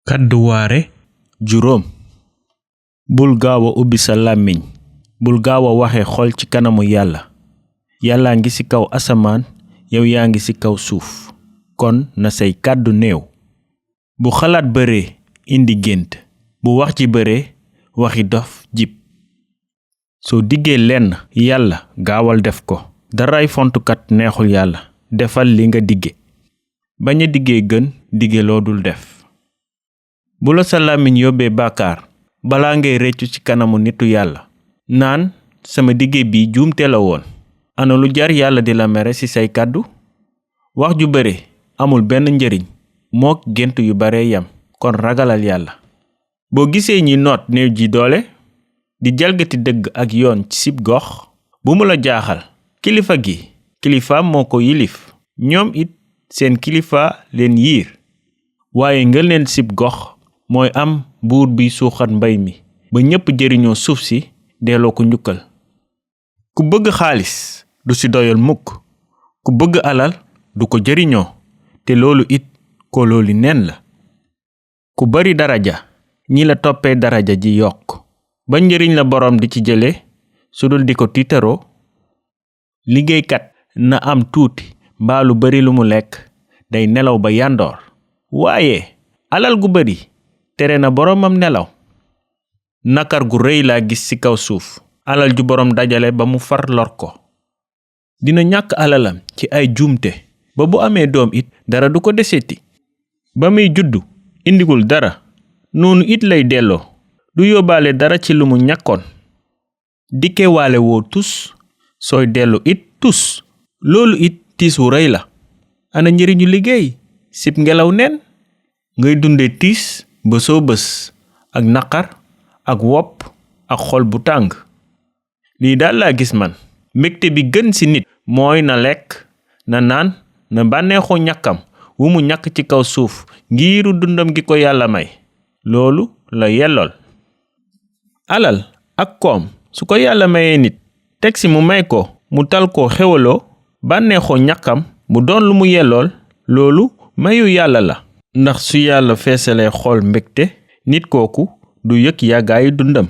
Kadduwaare juróom bul gaaw a ubbi sa làmmiñ bul gaaw a waxe xol ci kanamu yàlla yàllaa ngi ci kaw asamaan yow yaa ngi ci kaw suuf kon na say kàddu néew bu xalaat bëree indi gént bu wax ji bëree waxi dof jib soo diggee lenn yàlla gaawal def ko daray fontukat neexul yàlla defal li nga digge bañ a diggee gën digge loo dul def bu la sa làmmiñ yóbbee bàkkaar balaa ngay réccu ci kanamu nitu yàlla naan sama dige bi juumte la woon ana lu jar yàlla di la mere ci say kàddu wax ju bare amul benn njëriñ mook gént yu bare yam kon ragalal yàlla boo gisee ñi noot néew ji doole di jalgati dëgg ak yoon ci sib gox bu mu la jaaxal kilifa gi kilifaam moo ko yilif ñoom it seen kilifa leen yiir waaye ngëneel sib gox mooy am buur bi suuxat mbay mi ba ñépp jëriñoo suuf si delloo ko njukkal ku bëgg xaalis du ci doyal mukk ku bëgg alal du ko jëriñoo te loolu it ko looli neen la ku bari daraja ñi la toppee daraja ji yokk ba njëriñ la boroom di ci jële su dul di ko tiitaroo liggéeykat na am tuuti mbaa lu bari lu mu lekk day nelaw ba yandoor waaye alal gu bari tere na boroomam nelaw nakar gu rëy laa gis ci kaw suuf alal ju boroom dajale ba mu far lor ko dina ñàkk alalam ci ay juumte ba bu amee doom it dara du ko deseti ba muy juddu indigul dara noonu it lay delloo du yóbbaale dara ci lu mu ñàkkoon dikkewaale woo tus sooy dellu it tus loolu it tiis wu rëy la ana njëriñu liggéey sib ngelaw neen ngay dunde tiis bësoo bës ak naqar ak wopp ak xol bu tàng lii daal laa gis man mbégte bi gën ci nit mooy na lekk na naan na bànneexoo ñàkkam wu mu ñàkk ci kaw suuf ngiiru dundam gi ko yàlla may loolu la yellool alal ak koom su ko yàlla mayee nit teg ci mu may ko mu tal ko xewaloo bànneexoo ñàkkam mu doon lu mu yellool loolu mayu yàlla la ndax su yàlla feesalee xol mbégte nit kooku du yëg yàggaayu dundam